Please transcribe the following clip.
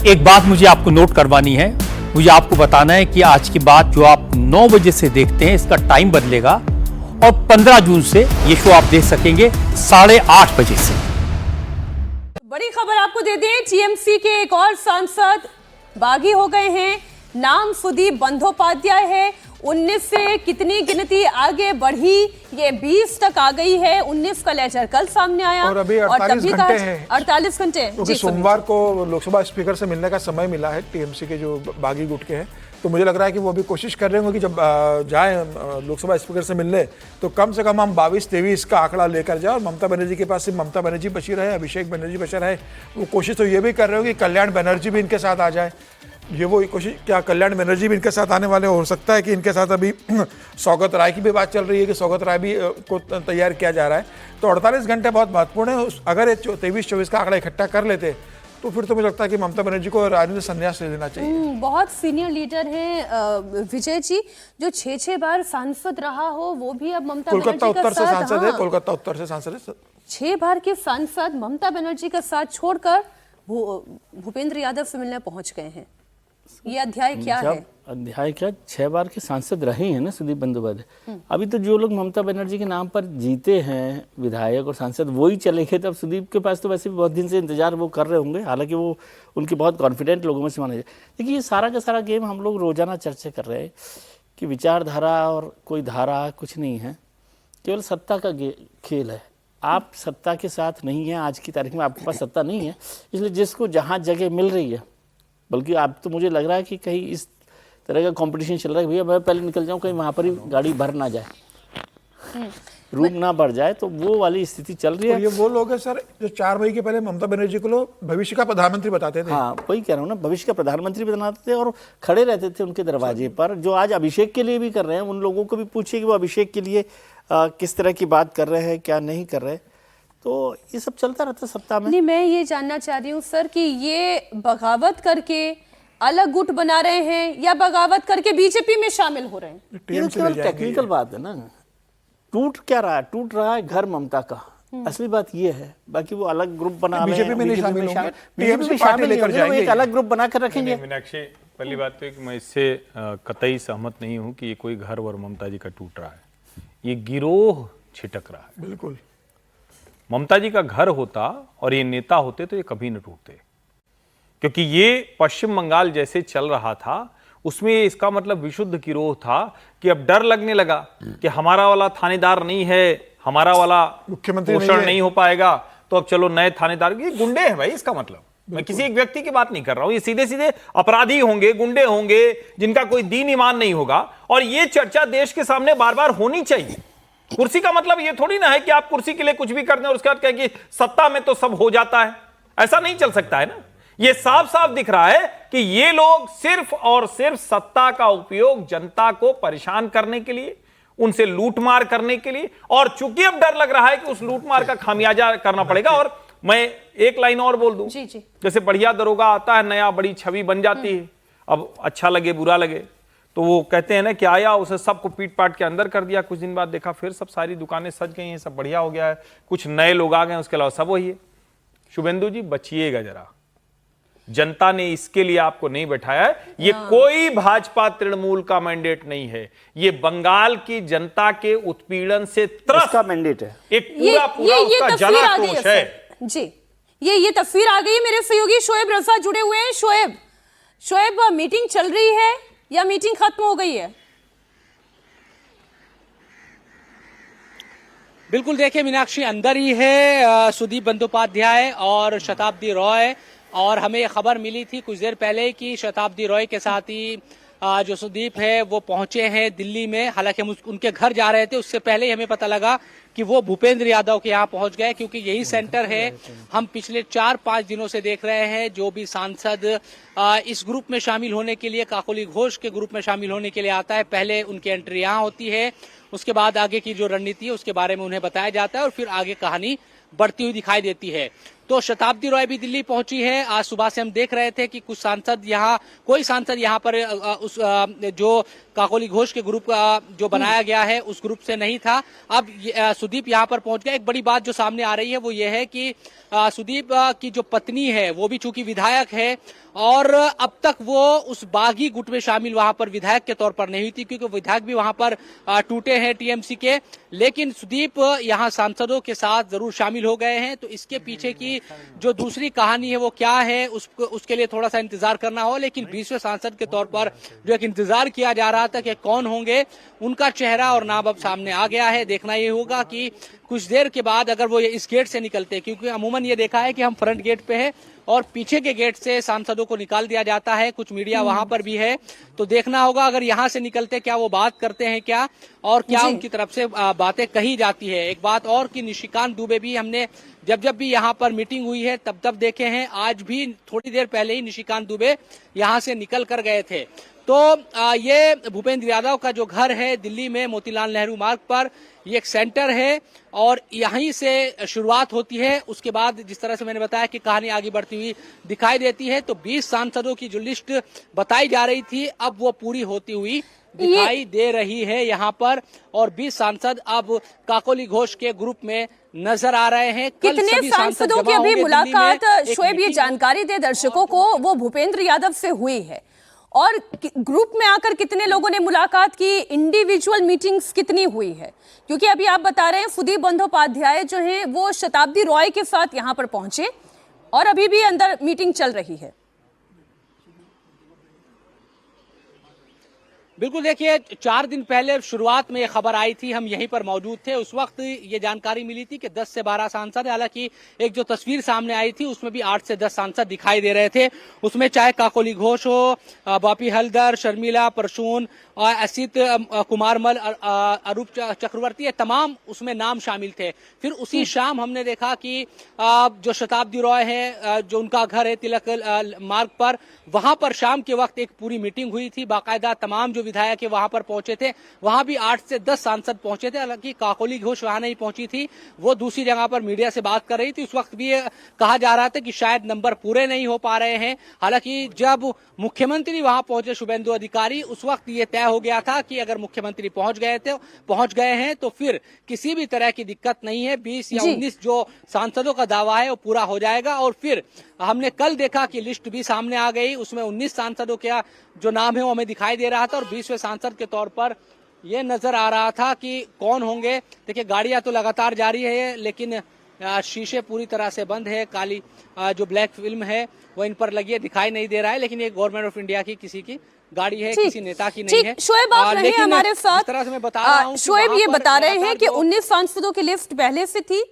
एक बात मुझे आपको नोट करवानी है, मुझे आपको बताना है कि आज की बात जो आप 9 बजे से देखते हैं इसका टाइम बदलेगा और 15 जून से ये शो आप देख सकेंगे 8:30 बजे से। बड़ी खबर आपको दे दें, टीएमसी के एक और सांसद बागी हो गए हैं। नाम सुदीप बंदोपाध्याय है। 19 से कितनी गिनती आगे बढ़ी, ये 20 तक आ गई है। 19 का लेटर कल सामने आया और अभी 48 घंटे हैं। 48 घंटे क्योंकि सोमवार को लोकसभा स्पीकर से मिलने का समय मिला है टीएमसी के जो बागी गुट के हैं, तो मुझे लग रहा है कि वो अभी कोशिश कर रहे होंगे कि जब जाए लोकसभा स्पीकर से मिलने तो कम से कम हम 22-23 का आंकड़ा लेकर जाए और ममता बनर्जी के पास सिर्फ ममता बनर्जी बची रहे, अभिषेक बनर्जी बचा रहे। वो कोशिश तो ये भी कर रहे हो कि कल्याण बनर्जी भी इनके साथ आ जाए। ये वो कोशिश, क्या कल्याण बनर्जी भी इनके साथ आने वाले, हो सकता है कि इनके साथ अभी सौगत राय की भी बात चल रही है कि सौगत राय भी को तैयार किया जा रहा है। तो 48 घंटे बहुत महत्वपूर्ण है। अगर ये 23-24 का आंकड़ा इकट्ठा कर लेते तो फिर तो मुझे लगता है कि ममता बनर्जी को राजनीतिक संन्यास ले लेना चाहिए। बहुत सीनियर लीडर हैं विजय जी, जो 6 बार सांसद रहा हो, वो भी अब ममता कोलकाता बनर्जी उत्तर का से साथ, सांसद है। कोलकाता उत्तर से सांसद है। 6 बार के सांसद ममता बनर्जी का साथ छोड़कर भूपेंद्र यादव से मिलने पहुंच गए हैं। ये अध्याय क्या है? अध्याय क्या, 6 बार के सांसद रहे हैं ना सुदीप बंदोपाध्याय। अभी तो जो लोग ममता बनर्जी के नाम पर जीते हैं विधायक और सांसद, वही चले गए। तब सुदीप के पास तो वैसे भी बहुत दिन से इंतजार वो कर रहे होंगे, हालांकि वो उनके बहुत कॉन्फिडेंट लोगों में से माना जाए। देखिए ये सारा का सारा गेम हम लोग रोजाना चर्चा कर रहे हैं कि विचारधारा और कोई धारा कुछ नहीं है, केवल सत्ता का खेल है। आप सत्ता के साथ नहीं हैं, आज की तारीख में आपके पास सत्ता नहीं है, इसलिए जिसको जहाँ जगह मिल रही है, बल्कि अब तो मुझे लग रहा है कि कहीं इस तरह का कंपटीशन चल रहा है, भैया मैं पहले निकल जाऊं, कहीं वहां पर ही गाड़ी भर ना जाए, रूम ना बढ़ जाए, तो वो वाली स्थिति चल रही है। ये वो लोग हैं सर जो 4 मई के पहले ममता बनर्जी को लोग भविष्य का प्रधानमंत्री बताते थे। हाँ वही कह रहा हूँ ना, भविष्य का प्रधानमंत्री बनाते थे और खड़े रहते थे उनके दरवाजे पर। जो आज अभिषेक के लिए भी कर रहे हैं, उन लोगों को भी पूछिए कि वो अभिषेक के लिए किस तरह की बात कर रहे हैं, क्या नहीं कर रहे। तो ये सब चलता रहता है सत्ता में। नहीं, मैं ये जानना चाह रही हूँ सर कि ये बगावत करके अलग गुट बना रहे हैं या बगावत करके बीजेपी में शामिल हो रहे हैं? ये तो टेक्निकल बात है ना। टूट क्या रहा है? टूट रहा है घर ममता का, असली बात ये है। बाकी वो अलग ग्रुप बना रहे हैं, बीजेपी में नहीं शामिल होंगे, बीजेपी में शामिल लेकर जाएंगे, एक अलग ग्रुप बनाकर रखेंगे। मीनाक्षी, पहली बात तो है कि मैं इससे कतई सहमत नहीं हूं कि ये कोई घर और ममता जी का टूट रहा है। ये गिरोह छिटक रहा है। बिल्कुल। ममता जी का घर होता और ये नेता होते तो ये कभी न टूटते, क्योंकि ये पश्चिम बंगाल जैसे चल रहा था उसमें इसका मतलब विशुद्ध गिरोह था कि अब डर लगने लगा कि हमारा वाला थानेदार नहीं है, हमारा वाला मुख्यमंत्री पोषण नहीं हो पाएगा, तो अब चलो नए थानेदार। ये गुंडे हैं भाई, इसका मतलब मैं किसी एक व्यक्ति की बात नहीं कर रहा हूं। ये सीधे सीधे अपराधी होंगे, गुंडे होंगे, जिनका कोई दीन ईमान नहीं होगा। और ये चर्चा देश के सामने बार बार होनी चाहिए। कुर्सी का मतलब ये थोड़ी ना है कि आप कुर्सी के लिए कुछ भी कर दें और उसके बाद कहें कि सत्ता में तो सब हो जाता है। ऐसा नहीं चल सकता है ना। ये साफ साफ दिख रहा है कि ये लोग सिर्फ और सिर्फ सत्ता का उपयोग जनता को परेशान करने के लिए, उनसे लूटमार करने के लिए, और चूंकि अब डर लग रहा है कि उस लूटमार का खामियाजा करना पड़ेगा। और मैं एक लाइन और बोल दूं, जैसे बढ़िया दरोगा आता है नया, बड़ी छवि बन जाती है। अब अच्छा लगे बुरा लगे तो वो कहते हैं ना कि आया, उसे सबको पीट पाट के अंदर कर दिया, कुछ दिन बाद देखा फिर सब सारी दुकानें सज गई हैं, सब बढ़िया हो गया है, कुछ नए लोग आ गए, उसके अलावा सब वही है। शुभेंदु जी बचिएगा जरा, जनता ने इसके लिए आपको नहीं बैठाया है। ये कोई भाजपा तृणमूल का मैंडेट नहीं है, ये बंगाल की जनता के उत्पीड़न से त्रस्त का मैंडेट है। एक पूरा उसका जलाक्रोश है जी। ये तस्वीर आ गई। मेरे सहयोगी शोएब रजा जुड़े हुए हैं। शोएब, मीटिंग चल रही है या मीटिंग खत्म हो गई है? बिल्कुल, देखिए मीनाक्षी, अंदर ही है सुदीप बंदोपाध्याय और शताब्दी रॉय। और हमें ये खबर मिली थी कुछ देर पहले कि शताब्दी रॉय के साथ ही जो सुदीप है वो पहुंचे हैं दिल्ली में। हालांकि हम उनके घर जा रहे थे, उससे पहले ही हमें पता लगा कि वो भूपेंद्र यादव के यहाँ पहुंच गए, क्योंकि यही सेंटर है। हम पिछले 4-5 दिनों से देख रहे हैं जो भी सांसद इस ग्रुप में शामिल होने के लिए, काकोली घोष के ग्रुप में शामिल होने के लिए आता है, पहले उनकी एंट्री यहाँ होती है, उसके बाद आगे की जो रणनीति है उसके बारे में उन्हें बताया जाता है और फिर आगे कहानी बढ़ती हुई दिखाई देती है। तो शताब्दी रॉय भी दिल्ली पहुंची है। आज सुबह से हम देख रहे थे कि कुछ सांसद यहाँ, कोई सांसद यहाँ पर जो काकोली घोष के ग्रुप जो बनाया गया है उस ग्रुप से नहीं था। अब सुदीप यहाँ पर पहुंच गया। एक बड़ी बात जो सामने आ रही है वो ये है कि सुदीप की जो पत्नी है वो भी चूंकि विधायक है और अब तक वो उस बागी गुट में शामिल वहां पर विधायक के तौर पर नहीं हुई थी, क्योंकि विधायक भी वहां पर टूटे हैं टीएमसी के। लेकिन सुदीप यहाँ सांसदों के साथ जरूर शामिल हो गए हैं। तो इसके पीछे की जो दूसरी कहानी है वो क्या है उसके लिए थोड़ा सा इंतजार करना हो। लेकिन 20वें सांसद के तौर पर जो एक इंतजार किया जा रहा था कि कौन होंगे, उनका चेहरा और नाम अब सामने आ गया है। देखना ये होगा कि कुछ देर के बाद अगर वो इस गेट से निकलते, क्योंकि अमूमन ये देखा है कि हम फ्रंट गेट पे है और पीछे के गेट से सांसदों को निकाल दिया जाता है। कुछ मीडिया वहां पर भी है, तो देखना होगा अगर यहां से निकलते क्या वो बात करते हैं क्या, और क्या उनकी तरफ से बातें कही जाती है। एक बात और कि निशिकांत दुबे भी हमने जब भी यहाँ पर मीटिंग हुई है तब देखे हैं। आज भी थोड़ी देर पहले ही निशिकांत दुबे यहाँ से निकल कर गए थे। तो ये भूपेंद्र यादव का जो घर है दिल्ली में मोतीलाल नेहरू मार्ग पर, ये एक सेंटर है और यहीं से शुरुआत होती है। उसके बाद जिस तरह से मैंने बताया कि कहानी आगे बढ़ती हुई दिखाई देती है। तो 20 सांसदों की जो लिस्ट बताई जा रही थी अब वो पूरी होती हुई दिखाई दे रही है यहाँ पर, और 20 सांसद अब काकोली घोष के ग्रुप में नजर आ रहे हैं। कितने सांसदों की अभी मुलाकात शोएब ये जानकारी दे दर्शकों को वो भूपेंद्र यादव से हुई है, और ग्रुप में आकर कितने लोगों ने मुलाकात की, इंडिविजुअल मीटिंग्स कितनी हुई है? क्योंकि अभी आप बता रहे हैं सुदीप बंदोपाध्याय जो हैं वो शताब्दी रॉय के साथ यहां पर पहुंचे और अभी भी अंदर मीटिंग चल रही है। बिल्कुल, देखिए 4 दिन पहले शुरुआत में ये खबर आई थी, हम यहीं पर मौजूद थे। उस वक्त ये जानकारी मिली थी कि 10 से 12 सांसद, हालांकि एक जो तस्वीर सामने आई थी उसमें भी 8 से 10 सांसद दिखाई दे रहे थे। उसमें चाहे काकोली घोष हो, बापी हलदर, शर्मिला परसून, असित कुमारमल, अरूप चक्रवर्ती, तमाम उसमें नाम शामिल थे। फिर उसी शाम हमने देखा कि जो शताब्दी रॉय है, जो उनका घर है तिलक मार्ग पर, वहां पर शाम के वक्त एक पूरी मीटिंग हुई थी। बाकायदा तमाम जो विधायक है वहां पर पहुंचे थे। वहां भी 8 से 10 सांसद पहुंचे थे। हालांकि काकोली घोष वहां नहीं पहुंची थी, वो दूसरी जगह पर मीडिया से बात कर रही थी। उस वक्त भी ये कहा जा रहा था कि शायद नंबर पूरे नहीं हो पा रहे हैं। हालांकि जब मुख्यमंत्री वहां पहुंचे शुभेंदु अधिकारी, उस वक्त ये तय हो गया था कि अगर मुख्यमंत्री पहुंच गए हैं तो फिर किसी भी तरह की दिक्कत नहीं है। 20 या 19 जो सांसदों का दावा है वो पूरा हो जाएगा। और फिर हमने कल देखा कि लिस्ट भी सामने आ गई, उसमें 19 सांसदों का जो नाम है वो हमें दिखाई दे रहा था और 20वें सांसद के तौर पर ये नजर आ रहा था कि कौन होंगे। देखिए गाड़ियां तो लगातार जारी है, लेकिन शीशे पूरी तरह से बंद है। काली जो ब्लैक फिल्म है वो इन पर लगी है, दिखाई नहीं दे रहा है। लेकिन ये गवर्नमेंट ऑफ इंडिया की किसी की गाड़ी है, किसी नेता की नहीं है। शोएब आप रहे हमारे साथ, तरह से मैं बता रहा हूं, शोएब ये बता रहे हैं कि 19 सांसदों की लिस्ट पहले से थी